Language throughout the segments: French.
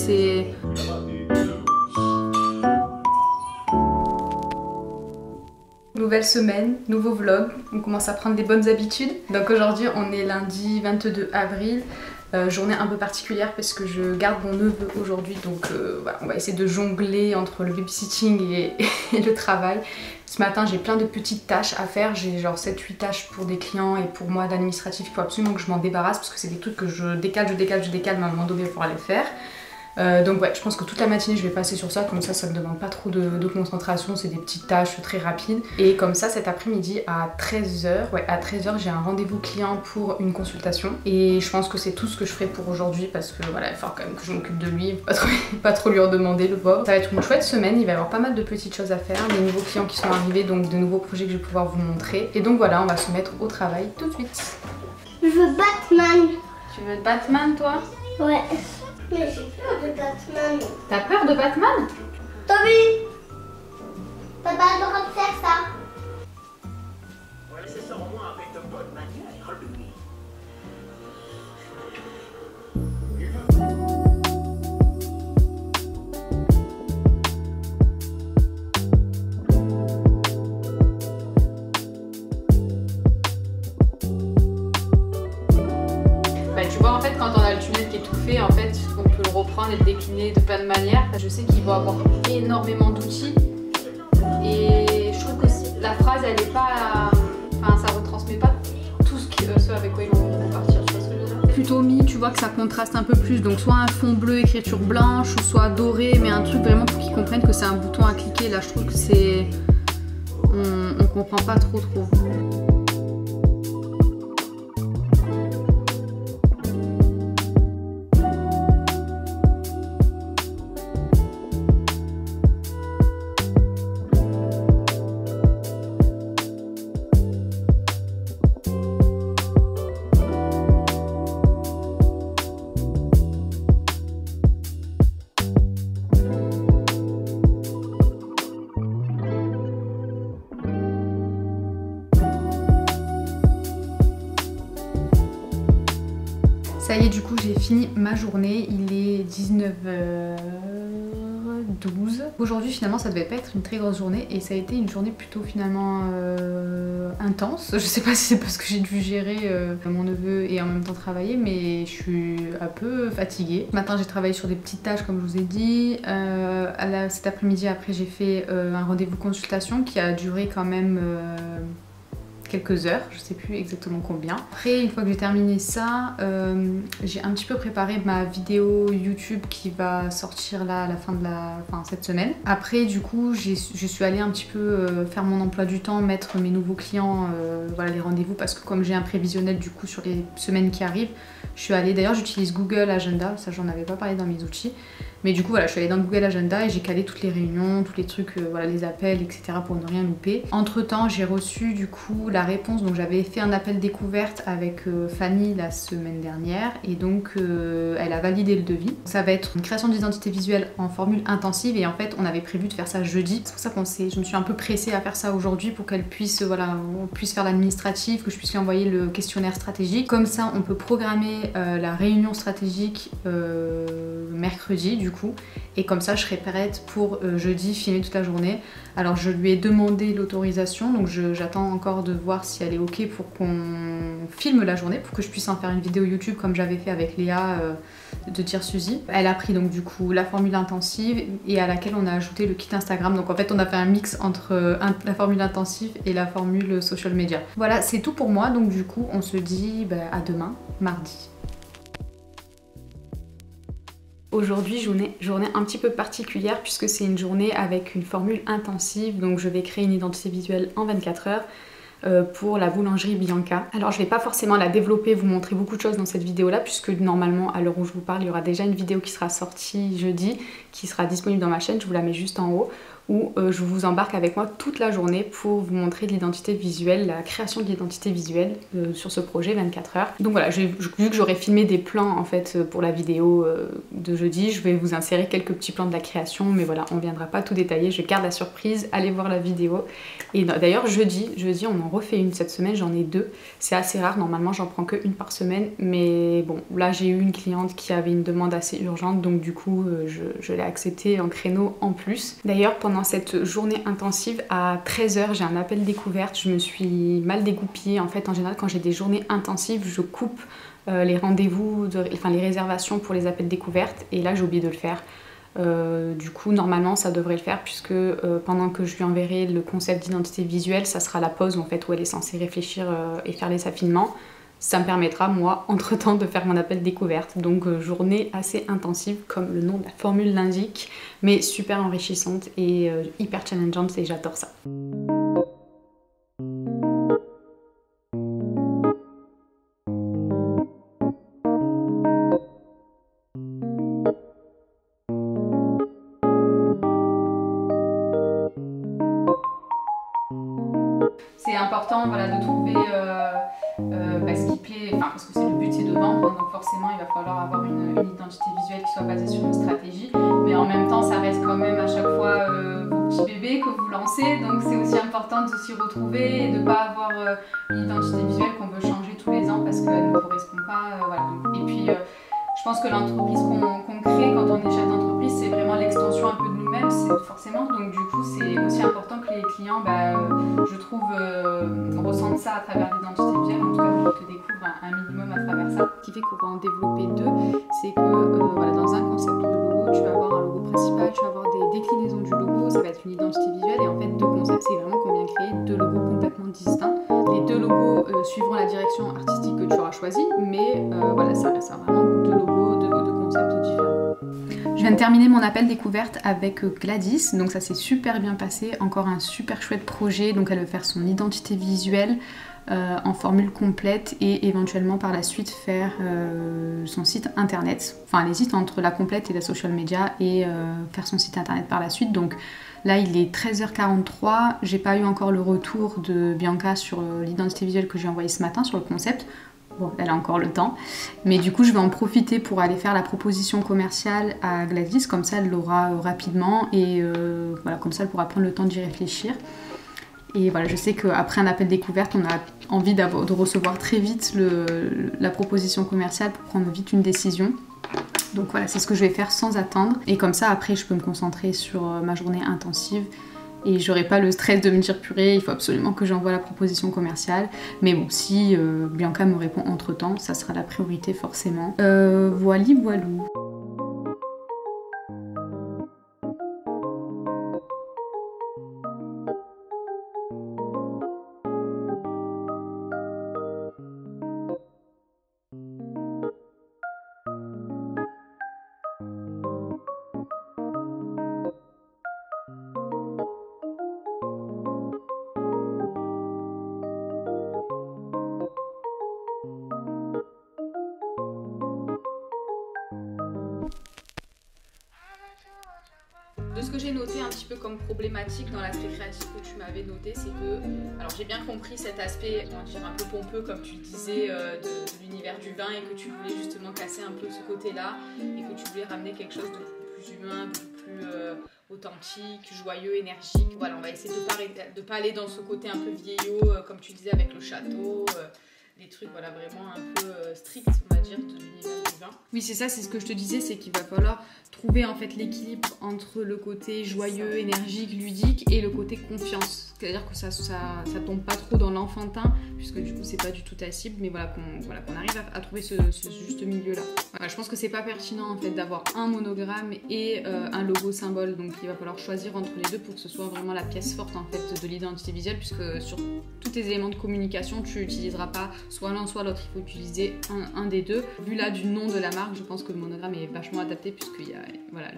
c'est... Nouvelle semaine, nouveau vlog, on commence à prendre des bonnes habitudes. Donc aujourd'hui on est lundi 22 avril, journée un peu particulière parce que je garde mon neveu aujourd'hui. Donc voilà, on va essayer de jongler entre le babysitting et le travail. Ce matin j'ai plein de petites tâches à faire, j'ai genre 7-8 tâches pour des clients et pour moi d'administratif. Il faut absolument que je m'en débarrasse parce que c'est des trucs que je décale, mais à un moment donné il faudra les faire. Donc ouais, je pense que toute la matinée je vais passer sur ça, comme ça me demande pas trop de concentration, c'est des petites tâches très rapides. Et comme ça cet après-midi à 13h, ouais à 13h j'ai un rendez-vous client pour une consultation. Et je pense que c'est tout ce que je ferai pour aujourd'hui parce que voilà, il faut quand même que je m'occupe de lui, pas trop lui en demander le pauvre. Ça va être une chouette semaine, il va y avoir pas mal de petites choses à faire, des nouveaux clients qui sont arrivés, donc de nouveaux projets que je vais pouvoir vous montrer. Et donc voilà, on va se mettre au travail tout de suite. Je veux Batman. Tu veux Batman toi? Ouais. Mais j'ai peur de Batman. T'as peur de Batman? Tommy, t'as pas le droit de faire ça. C'est sûrement avec de bonnes manières, lui. Bah, tu vois en fait quand on a le tunnel qui est tout fait, en fait on peut le reprendre et le décliner de plein de manières. Je sais qu'il va avoir énormément d'outils et je trouve que la phrase elle est pas, enfin ça retransmet pas tout ce avec quoi ils vont partir, tu vois ce que je veux dire. Plutôt mis, tu vois que ça contraste un peu plus, donc soit un fond bleu écriture blanche ou soit doré, mais un truc vraiment pour qu'ils comprennent que c'est un bouton à cliquer. Là je trouve que c'est, on comprend pas trop. Ça y est, du coup j'ai fini ma journée, il est 19h12. Aujourd'hui finalement ça devait pas être une très grosse journée et ça a été une journée plutôt finalement intense. Je sais pas si c'est parce que j'ai dû gérer mon neveu et en même temps travailler, mais je suis un peu fatiguée. Ce matin j'ai travaillé sur des petites tâches comme je vous ai dit. Cet après-midi après j'ai fait un rendez-vous consultation qui a duré quand même... quelques heures, je sais plus exactement combien. Après, une fois que j'ai terminé ça, j'ai un petit peu préparé ma vidéo YouTube qui va sortir là à la fin de cette semaine. Après, du coup, je suis allée un petit peu faire mon emploi du temps, mettre mes nouveaux clients, voilà, les rendez-vous, parce que comme j'ai un prévisionnel du coup sur les semaines qui arrivent, je suis allée, d'ailleurs j'utilise Google Agenda, ça j'en avais pas parlé dans mes outils, mais du coup voilà, je suis allée dans Google Agenda et j'ai calé toutes les réunions, tous les trucs, voilà, les appels, etc. pour ne rien louper. Entre temps, j'ai reçu du coup la réponse, donc j'avais fait un appel découverte avec Fanny la semaine dernière et donc elle a validé le devis. Ça va être une création d'identité visuelle en formule intensive et en fait on avait prévu de faire ça jeudi. C'est pour ça je me suis un peu pressée à faire ça aujourd'hui pour qu'elle puisse, voilà, on puisse faire l'administratif, que je puisse lui envoyer le questionnaire stratégique. Comme ça on peut programmer la réunion stratégique mercredi du coup, et comme ça je serai prête pour jeudi filmer toute la journée. Alors je lui ai demandé l'autorisation, donc j'attends encore de voir si elle est ok pour qu'on filme la journée, pour que je puisse en faire une vidéo YouTube comme j'avais fait avec Léa de Dear Suzy. Elle a pris donc du coup la formule intensive et à laquelle on a ajouté le kit Instagram, donc en fait on a fait un mix entre la formule intensive et la formule social media. Voilà, c'est tout pour moi, donc du coup on se dit à demain, mardi. Aujourd'hui, journée un petit peu particulière puisque c'est une journée avec une formule intensive, donc je vais créer une identité visuelle en 24 heures pour la boulangerie Bianca. Alors je vais pas forcément la développer, vous montrer beaucoup de choses dans cette vidéo là puisque normalement à l'heure où je vous parle il y aura déjà une vidéo qui sera sortie jeudi, qui sera disponible dans ma chaîne, je vous la mets juste en haut, où je vous embarque avec moi toute la journée pour vous montrer l'identité visuelle, la création de l'identité visuelle sur ce projet 24 heures. Donc voilà, vu que j'aurais filmé des plans en fait pour la vidéo de jeudi, je vais vous insérer quelques petits plans de la création, mais voilà, on viendra pas tout détailler, je garde la surprise, allez voir la vidéo. Et d'ailleurs jeudi on en refait une cette semaine, j'en ai 2, c'est assez rare, normalement j'en prends que une par semaine, mais bon, là j'ai eu une cliente qui avait une demande assez urgente, donc du coup je l'ai accepté en créneau en plus. D'ailleurs pendant cette journée intensive à 13 h j'ai un appel découverte, je me suis mal dégoupillée. En fait en général quand j'ai des journées intensives je coupe les rendez-vous, enfin les réservations pour les appels découvertes, et là j'ai oublié de le faire. Du coup normalement ça devrait le faire puisque pendant que je lui enverrai le concept d'identité visuelle, ça sera la pause en fait où elle est censée réfléchir et faire les affinements. Ça me permettra moi entre temps de faire mon appel découverte, donc journée assez intensive comme le nom de la formule l'indique, mais super enrichissante et hyper challengeante, et j'adore ça. C'est important voilà, de trouver ce qui plaît, enfin, parce que c'est le but c'est de vendre, donc forcément il va falloir avoir une identité visuelle qui soit basée sur une stratégie, mais en même temps ça reste quand même à chaque fois vos petits bébés que vous lancez, donc c'est aussi important de s'y retrouver et de ne pas avoir une identité visuelle qu'on veut changer tous les ans parce qu'elle ne correspond pas. Voilà. Et puis je pense que l'entreprise qu'on crée quand on est chef d'entreprise, c'est vraiment l'extension un peu de nous-mêmes, forcément. Donc du coup, c'est aussi important que les clients, je trouve, ressentent ça à travers l'identité visuelle. En tout cas, que découvrent un minimum à travers ça. Ce qui fait qu'on va en développer 2, c'est que voilà, dans un concept de logo, tu vas avoir un logo principal, tu vas avoir des déclinaisons du logo, ça va être une identité visuelle. Et en fait, 2 concepts, c'est vraiment qu'on vient créer 2 logos complètement distincts. Les 2 logos suivront la direction artistique que tu auras choisie, mais voilà, ça reste vraiment 2 logos de concepts différents. Je viens de terminer mon appel découverte avec Gladys, donc ça s'est super bien passé, encore un super chouette projet, donc elle veut faire son identité visuelle en formule complète et éventuellement par la suite faire son site internet, enfin elle hésite entre la complète et la social media et faire son site internet par la suite. Donc là il est 13 h 43, j'ai pas eu encore le retour de Bianca sur l'identité visuelle que j'ai envoyée ce matin sur le concept. Bon, elle a encore le temps, mais du coup je vais en profiter pour aller faire la proposition commerciale à Gladys, comme ça elle l'aura rapidement et voilà, comme ça elle pourra prendre le temps d'y réfléchir. Et voilà, je sais qu'après un appel découverte, on a envie de recevoir très vite la proposition commerciale pour prendre vite une décision. Donc voilà, c'est ce que je vais faire sans attendre, et comme ça après je peux me concentrer sur ma journée intensive. Et j'aurai pas le stress de me dire purée, il faut absolument que j'envoie la proposition commerciale. Mais bon, si Bianca me répond entre temps, ça sera la priorité forcément. Voilou. De ce que j'ai noté un petit peu comme problématique dans l'aspect créatif que tu m'avais noté, c'est que, alors j'ai bien compris cet aspect, on va dire un peu pompeux comme tu le disais, de l'univers du vin, et que tu voulais justement casser un peu ce côté-là, et que tu voulais ramener quelque chose de plus humain, de plus authentique, joyeux, énergique. Voilà, on va essayer de pas aller dans ce côté un peu vieillot, comme tu disais avec le château, des trucs voilà, vraiment un peu stricts, on va dire, de l'univers du vin. Oui, c'est ça, c'est ce que je te disais, c'est qu'il va falloir trouver en fait l'équilibre entre le côté joyeux, énergique, ludique et le côté confiance. C'est-à-dire que ça tombe pas trop dans l'enfantin, puisque du coup c'est pas du tout ta cible, mais voilà qu'on arrive à trouver ce juste milieu-là. Voilà, je pense que c'est pas pertinent en fait d'avoir un monogramme et un logo symbole, donc il va falloir choisir entre les deux pour que ce soit vraiment la pièce forte en fait de l'identité visuelle, puisque sur tous tes éléments de communication, tu n'utiliseras pas soit l'un soit l'autre, il faut utiliser un des deux. Vu là du nom de la marque, je pense que le monogramme est vachement adapté, puisqu'il y a, voilà,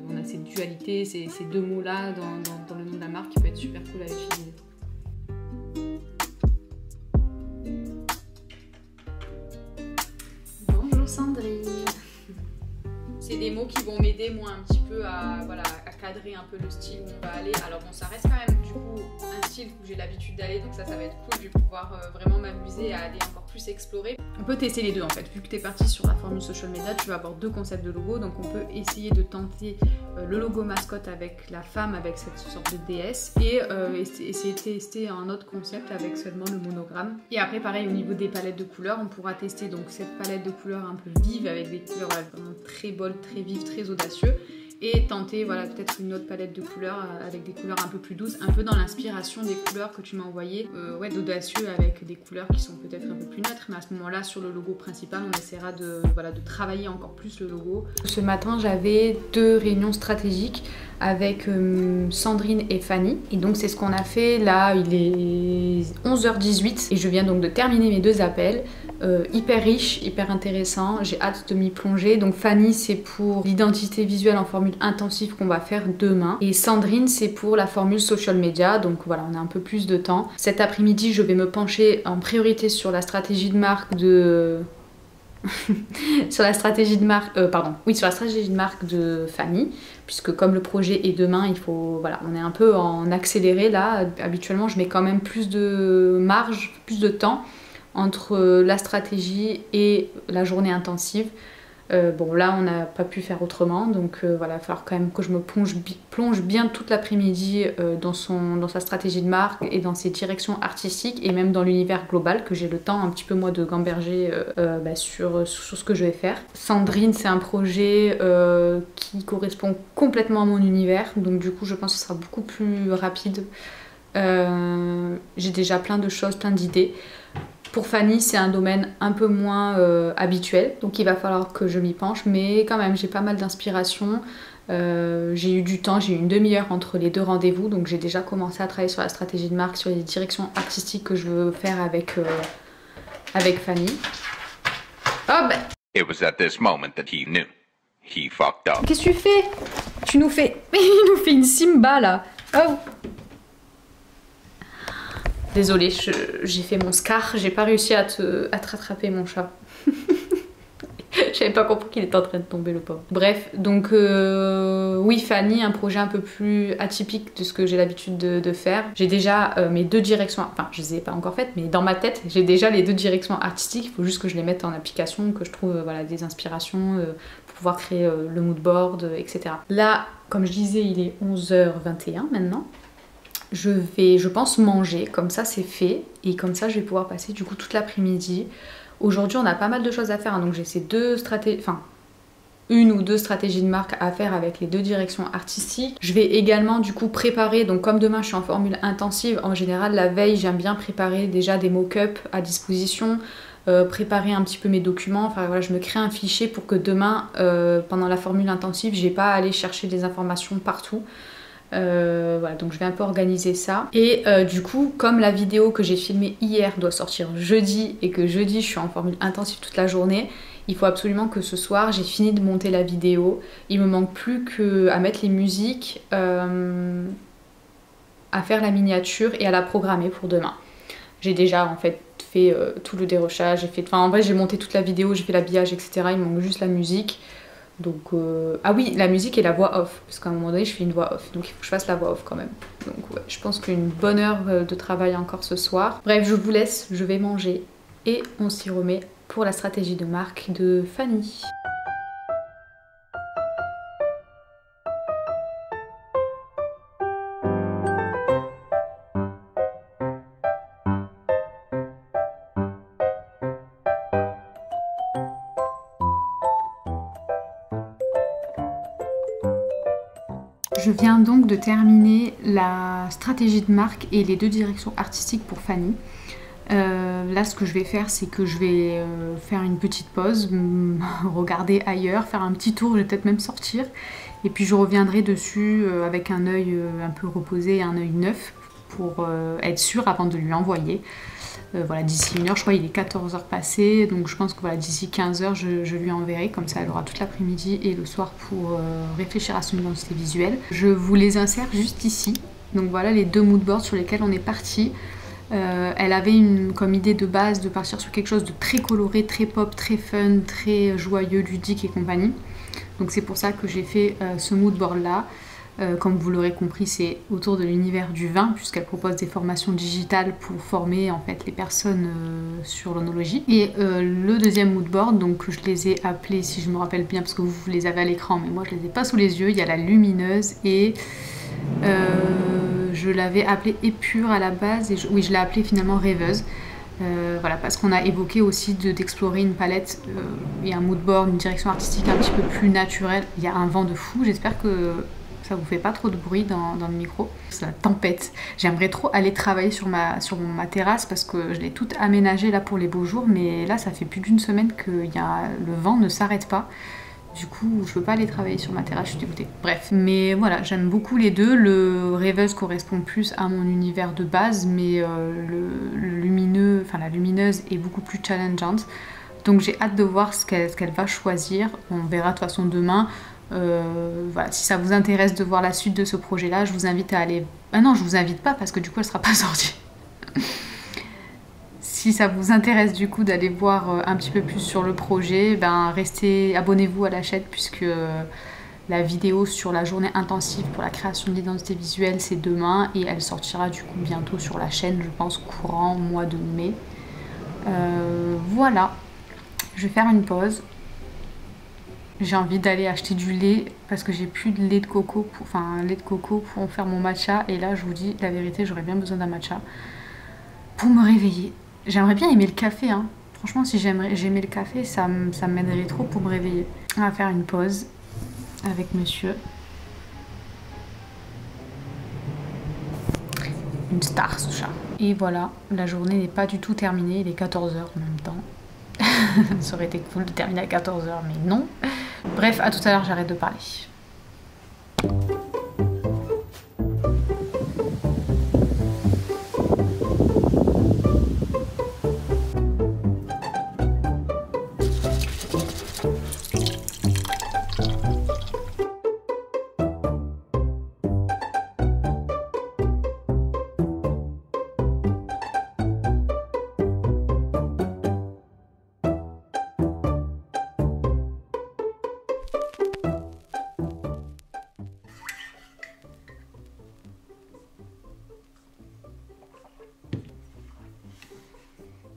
on a cette dualité, ces deux mots-là dans le nom de la marque qui peut être super cool à utiliser. Bonjour Sandrine. C'est des mots qui vont m'aider moi un petit peu à cadrer un peu le style où on va aller. Alors bon, ça reste quand même du coup un style où j'ai l'habitude d'aller, donc ça va être cool. Je vais pouvoir vraiment m'amuser à aller encore plus explorer. On peut tester les deux en fait. Vu que tu es parti sur la formule social media, tu vas avoir deux concepts de logo, donc on peut essayer de tenter le logo mascotte avec la femme, avec cette sorte de déesse, et essayer de tester un autre concept avec seulement le monogramme. Et après pareil, au niveau des palettes de couleurs, on pourra tester donc cette palette de couleurs un peu vive avec des couleurs vraiment très bold, très vives, très audacieux, et tenter voilà, peut-être une autre palette de couleurs avec des couleurs un peu plus douces, un peu dans l'inspiration des couleurs que tu m'as envoyées, ouais, d'audacieux avec des couleurs qui sont peut-être un peu plus neutres, mais à ce moment-là sur le logo principal on essaiera de travailler encore plus le logo. Ce matin j'avais 2 réunions stratégiques avec Sandrine et Fanny, et donc c'est ce qu'on a fait là. Il est 11h18 et je viens donc de terminer mes 2 appels. Hyper riche, hyper intéressant, j'ai hâte de m'y plonger. Donc Fanny c'est pour l'identité visuelle en formule intensive qu'on va faire demain, et Sandrine c'est pour la formule social media, donc voilà, on a un peu plus de temps. Cet après-midi je vais me pencher en priorité sur la stratégie de marque de... sur la stratégie de marque, sur la stratégie de marque de Fanny, puisque comme le projet est demain, il faut, voilà, on est un peu en accéléré là. Habituellement je mets quand même plus de marge, plus de temps entre la stratégie et la journée intensive. Bon là on n'a pas pu faire autrement, donc voilà, il va falloir quand même que je me plonge bien toute l'après-midi dans sa stratégie de marque et dans ses directions artistiques, et même dans l'univers global, que j'ai le temps un petit peu moi de gamberger sur ce que je vais faire. Sandrine c'est un projet qui correspond complètement à mon univers, donc du coup je pense que ce sera beaucoup plus rapide. J'ai déjà plein de choses, plein d'idées. Pour Fanny, c'est un domaine un peu moins habituel, donc il va falloir que je m'y penche, mais quand même j'ai pas mal d'inspiration. J'ai eu du temps, j'ai eu une demi-heure entre les 2 rendez-vous, donc j'ai déjà commencé à travailler sur la stratégie de marque, sur les directions artistiques que je veux faire avec Fanny. Oh ben... It was at this moment that he knew. He fucked up. Qu'est-ce que tu fais? Tu nous fais... Il nous fait une Simba là. Oh. Désolée, j'ai fait mon scar, j'ai pas réussi à te rattraper mon chat. J'avais pas compris qu'il était en train de tomber, le pauvre. Bref, donc oui, Fanny, un projet un peu plus atypique de ce que j'ai l'habitude de faire. J'ai déjà mes 2 directions, enfin je les ai pas encore faites, mais dans ma tête j'ai déjà les 2 directions artistiques. Il faut juste que je les mette en application, que je trouve voilà, des inspirations pour pouvoir créer le mood board, etc. Là, comme je disais, il est 11h21 maintenant. Je vais, je pense, manger, comme ça c'est fait, et comme ça je vais pouvoir passer du coup toute l'après-midi. Aujourd'hui on a pas mal de choses à faire, hein, donc j'ai ces 2 stratégies, enfin 1 ou 2 stratégies de marque à faire avec les 2 directions artistiques. Je vais également du coup préparer, donc comme demain je suis en formule intensive, en général la veille j'aime bien préparer déjà des mock-ups à disposition, préparer un petit peu mes documents, enfin voilà, je me crée un fichier pour que demain pendant la formule intensive j'ai pas à aller chercher des informations partout. Voilà, donc je vais un peu organiser ça. Et du coup, comme la vidéo que j'ai filmée hier doit sortir jeudi, et que jeudi je suis en formule intensive toute la journée, il faut absolument que ce soir j'ai fini de monter la vidéo. Il me manque plus qu'à mettre les musiques, à faire la miniature et à la programmer pour demain. J'ai déjà en fait fait tout le dérochage, j'ai fait, enfin en vrai j'ai monté toute la vidéo, j'ai fait l'habillage, etc. Il me manque juste la musique. Donc, ah oui, la musique et la voix off, parce qu'à un moment donné je fais une voix off, donc il faut que je fasse la voix off quand même. Donc ouais, je pense qu'une bonne heure de travail encore ce soir. Bref, je vous laisse, je vais manger et on s'y remet pour la stratégie de marque de Fanny. Je viens donc de terminer la stratégie de marque et les 2 directions artistiques pour Fanny. Là ce que je vais faire, c'est que je vais faire une petite pause, regarder ailleurs, faire un petit tour, je vais peut-être même sortir, et puis je reviendrai dessus avec un œil un peu reposé et un œil neuf pour être sûre avant de lui envoyer. Voilà, d'ici 1 heure, je crois il est 14h passé, donc je pense que voilà, d'ici 15h je lui enverrai, comme ça elle aura toute l'après-midi et le soir pour réfléchir à son identité visuelle. Je vous les insère juste ici, donc voilà les 2 moodboards sur lesquels on est parti. Elle avait comme idée de base de partir sur quelque chose de très coloré, très pop, très fun, très joyeux, ludique et compagnie. Donc c'est pour ça que j'ai fait ce moodboard là. Comme vous l'aurez compris, c'est autour de l'univers du vin, puisqu'elle propose des formations digitales pour former en fait les personnes sur l'onologie. Et le deuxième moodboard, donc je les ai appelés, si je me rappelle bien, parce que vous les avez à l'écran, mais moi je les ai pas sous les yeux. Il y a la lumineuse et je l'avais appelée épure à la base, et oui, je l'ai appelée finalement rêveuse. Voilà, parce qu'on a évoqué aussi d'explorer une palette et un moodboard, une direction artistique un petit peu plus naturelle. Il y a un vent de fou, j'espère que ça vous fait pas trop de bruit dans le micro. C'est la tempête. J'aimerais trop aller travailler sur ma terrasse parce que je l'ai toute aménagée là pour les beaux jours, mais là ça fait plus d'une semaine que le vent ne s'arrête pas. Du coup, je peux pas aller travailler sur ma terrasse, je suis dégoûtée. Bref, mais voilà, j'aime beaucoup les deux. Le rêveuse correspond plus à mon univers de base, mais la lumineuse est beaucoup plus challengeante. Donc j'ai hâte de voir ce qu'elle va choisir. On verra de toute façon demain. Voilà, si ça vous intéresse de voir la suite de ce projet-là, je vous invite à aller... Ah non, je vous invite pas parce que du coup, elle sera pas sortie. Si ça vous intéresse du coup d'aller voir un petit peu plus sur le projet, ben abonnez-vous à la chaîne puisque la vidéo sur la journée intensive pour la création de l'identité visuelle c'est demain et elle sortira du coup bientôt sur la chaîne, je pense courant mois de mai. Voilà, je vais faire une pause. J'ai envie d'aller acheter du lait parce que j'ai plus de lait de coco, lait de coco pour faire mon matcha. Et là, je vous dis la vérité, j'aurais bien besoin d'un matcha pour me réveiller. J'aimerais bien aimer le café, hein. Franchement, si j'aimais le café, ça m'aiderait trop pour me réveiller. On va faire une pause avec monsieur. Une star, ce chat. Et voilà, la journée n'est pas du tout terminée. Il est 14 h en même temps. Ça aurait été cool de terminer à 14 h, mais non. Bref, à tout à l'heure, j'arrête de parler.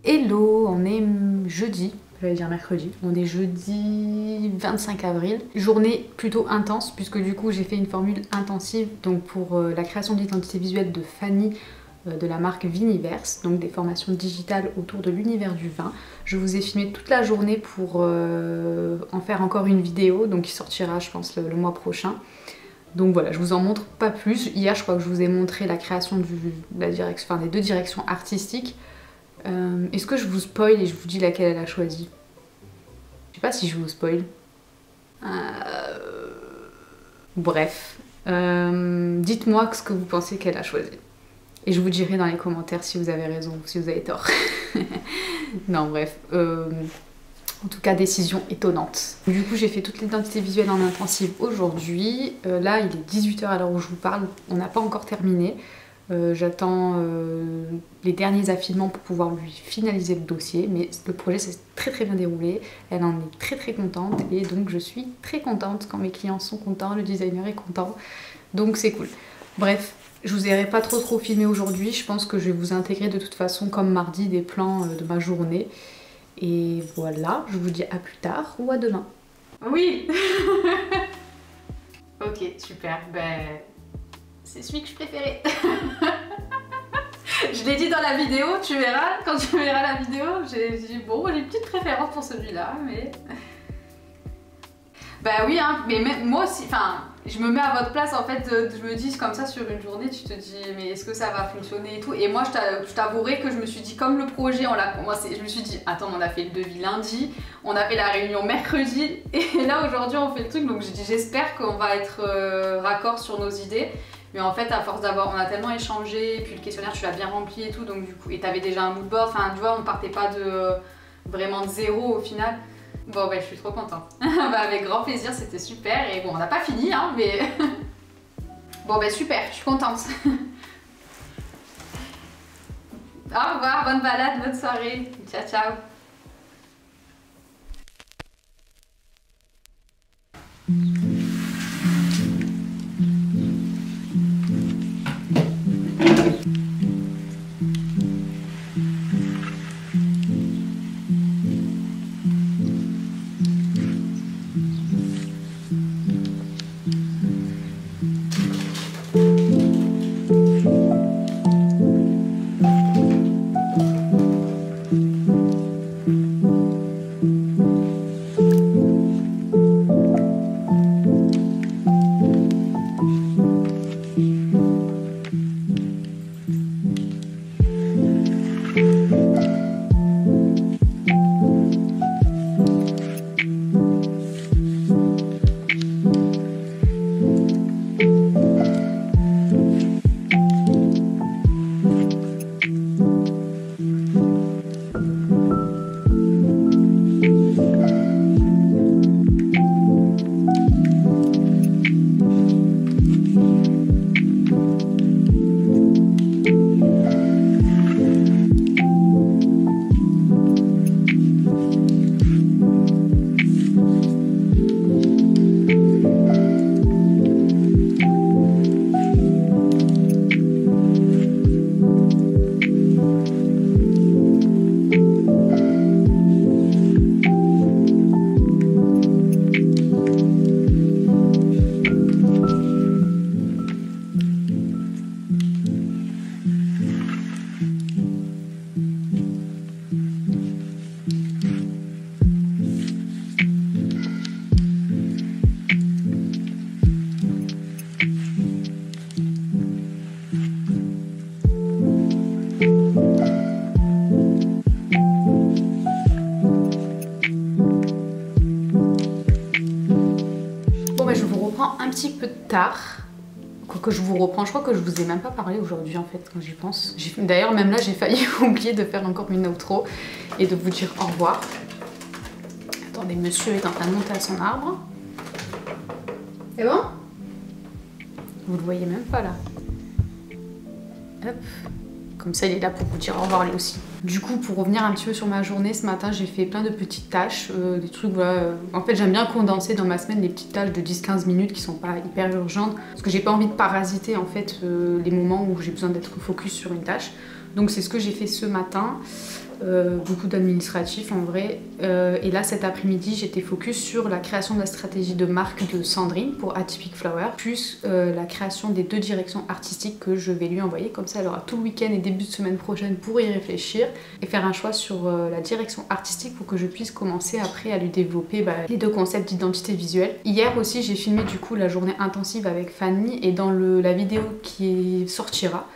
Hello, on est jeudi, j'allais dire mercredi, on est jeudi 25 avril. Journée plutôt intense puisque du coup j'ai fait une formule intensive donc pour la création de l'identité visuelle de Fanny de la marque Viniverse, donc des formations digitales autour de l'univers du vin. Je vous ai filmé toute la journée pour en faire encore une vidéo, donc qui sortira je pense le mois prochain. Donc voilà, je vous en montre pas plus. Hier je crois que je vous ai montré la création des deux directions artistiques. Est-ce que je vous spoil et je vous dis laquelle elle a choisi? Je sais pas si je vous spoil. Bref, dites-moi ce que vous pensez qu'elle a choisi. Et je vous dirai dans les commentaires si vous avez raison ou si vous avez tort. Non bref, en tout cas décision étonnante. Du coup j'ai fait toute l'identité visuelle en intensive aujourd'hui. Là il est 18 h à l'heure où je vous parle, on n'a pas encore terminé. J'attends les derniers affinements pour pouvoir lui finaliser le dossier, mais le projet s'est très bien déroulé, elle en est très contente et donc je suis très contente quand mes clients sont contents, le designer est content, donc c'est cool. Bref, je vous aurai pas trop filmé aujourd'hui, je pense que je vais vous intégrer de toute façon comme mardi des plans de ma journée et voilà, je vous dis à plus tard ou à demain. Oui. Ok, super, ben... c'est celui que je préférais. Je l'ai dit dans la vidéo, tu verras, quand tu verras la vidéo, j'ai dit bon, j'ai une petite préférence pour celui-là, mais... Bah oui, hein, mais même, moi aussi, enfin, je me mets à votre place en fait, je me dis comme ça sur une journée, tu te dis mais est-ce que ça va fonctionner et tout, et moi je t'avouerai que je me suis dit comme le projet, je me suis dit attends, on a fait le devis lundi, on a fait la réunion mercredi, et là aujourd'hui on fait le truc, donc j'ai dit j'espère qu'on va être raccord sur nos idées. Mais en fait, à force d'avoir, on a tellement échangé, et puis le questionnaire tu l'as bien rempli et tout, donc du coup, et t'avais déjà un moodboard, enfin tu vois, on partait pas vraiment de zéro au final. Bon bah je suis trop contente. Bah avec grand plaisir, c'était super, et bon on n'a pas fini hein, mais... Bon bah super, je suis contente. Au revoir, bonne balade, bonne soirée, ciao ciao. un petit peu tard. Quoique je vous reprends, je crois que je vous ai même pas parlé aujourd'hui en fait quand j'y pense. D'ailleurs même là j'ai failli oublier de faire encore une outro et de vous dire au revoir. Attendez, monsieur est en train de monter à son arbre. C'est bon? Vous le voyez même pas là. Hop. Comme ça il est là pour vous dire au revoir lui aussi. Du coup pour revenir un petit peu sur ma journée, ce matin j'ai fait plein de petites tâches, des trucs voilà. En fait j'aime bien condenser dans ma semaine les petites tâches de 10-15 minutes qui sont pas hyper urgentes. Parce que j'ai pas envie de parasiter en fait les moments où j'ai besoin d'être focus sur une tâche. Donc c'est ce que j'ai fait ce matin. Beaucoup d'administratifs en vrai, et là cet après-midi j'étais focus sur la création de la stratégie de marque de Sandrine pour Atypic Flower, plus la création des 2 directions artistiques que je vais lui envoyer, comme ça elle aura tout le week-end et début de semaine prochaine pour y réfléchir et faire un choix sur la direction artistique pour que je puisse commencer après à lui développer les 2 concepts d'identité visuelle. Hier aussi j'ai filmé du coup la journée intensive avec Fanny, et dans la vidéo qui sortira,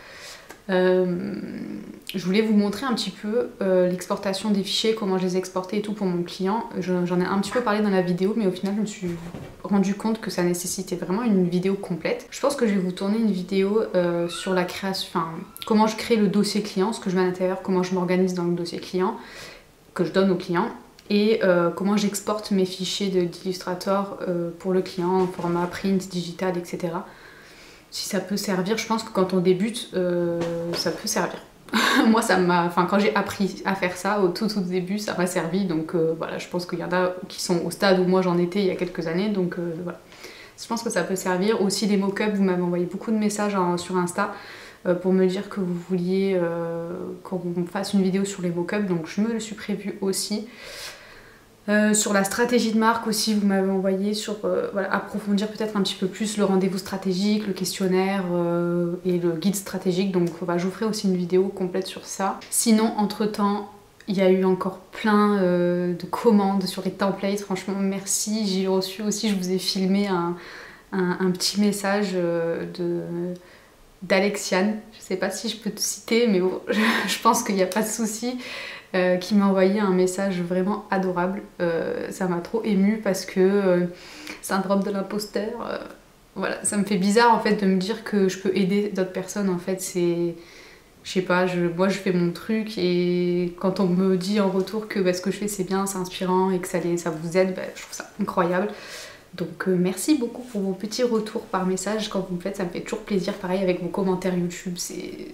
je voulais vous montrer un petit peu l'exportation des fichiers, comment je les exportais et tout pour mon client. J'en ai un petit peu parlé dans la vidéo, mais au final je me suis rendu compte que ça nécessitait vraiment une vidéo complète. Je pense que je vais vous tourner une vidéo sur la création, enfin comment je crée le dossier client, ce que je mets à l'intérieur, comment je m'organise dans le dossier client que je donne au client, et comment j'exporte mes fichiers d'Illustrator pour le client en format print, digital, etc. Si ça peut servir, je pense que quand on débute, ça peut servir. Moi, ça m'a, enfin, quand j'ai appris à faire ça au tout début, ça m'a servi. Donc voilà, je pense qu'il y en a qui sont au stade où moi j'en étais il y a quelques années. Donc voilà, je pense que ça peut servir. Aussi les mock-ups, vous m'avez envoyé beaucoup de messages sur Insta pour me dire que vous vouliez qu'on fasse une vidéo sur les mock-ups. Donc je me le suis prévu aussi. Sur la stratégie de marque aussi, vous m'avez envoyé sur voilà, approfondir peut-être un petit peu plus le rendez-vous stratégique, le questionnaire et le guide stratégique. Donc je vous ferai aussi une vidéo complète sur ça. Sinon, entre-temps, il y a eu encore plein de commandes sur les templates. Franchement, merci. J'ai reçu aussi, je vous ai filmé un petit message d'Alexiane. Je sais pas si je peux te citer, mais bon, je pense qu'il n'y a pas de souci. Qui m'a envoyé un message vraiment adorable. Ça m'a trop émue parce que syndrome de l'imposteur, voilà, ça me fait bizarre en fait de me dire que je peux aider d'autres personnes. En fait, c'est, je sais pas, moi je fais mon truc, et quand on me dit en retour que ce que je fais c'est bien, c'est inspirant et que ça vous aide, je trouve ça incroyable. Donc merci beaucoup pour vos petits retours par message quand vous me faites, ça me fait toujours plaisir. Pareil avec vos commentaires YouTube, c'est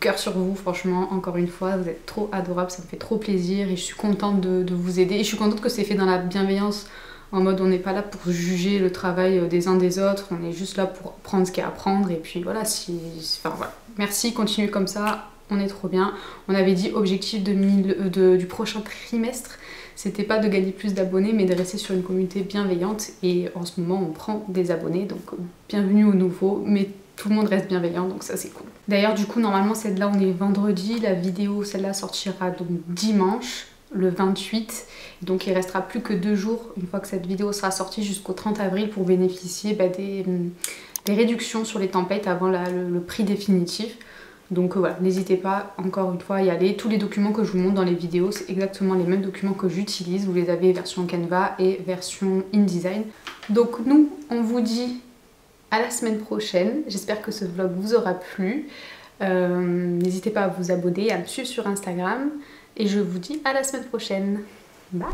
cœur sur vous, franchement, encore une fois, vous êtes trop adorable, ça me fait trop plaisir et je suis contente de vous aider. Et je suis contente que c'est fait dans la bienveillance, en mode on n'est pas là pour juger le travail des uns des autres, on est juste là pour prendre ce qu'il y a à prendre. Et puis voilà, enfin voilà, merci, continuez comme ça, on est trop bien. On avait dit objectif du prochain trimestre, c'était pas de gagner plus d'abonnés, mais de rester sur une communauté bienveillante. Et en ce moment, on prend des abonnés, donc bienvenue aux nouveaux, mais tout le monde reste bienveillant, donc ça c'est cool. D'ailleurs, du coup, normalement, celle-là, on est vendredi, la vidéo, celle-là, sortira donc dimanche, le 28. Donc il restera plus que 2 jours, une fois que cette vidéo sera sortie, jusqu'au 30 avril, pour bénéficier des réductions sur les templates avant le prix définitif. Donc voilà, n'hésitez pas encore une fois à y aller. Tous les documents que je vous montre dans les vidéos, c'est exactement les mêmes documents que j'utilise. Vous les avez version Canva et version InDesign. Donc nous, on vous dit à la semaine prochaine. J'espère que ce vlog vous aura plu. N'hésitez pas à vous abonner, à me suivre sur Instagram. Et je vous dis à la semaine prochaine. Bye!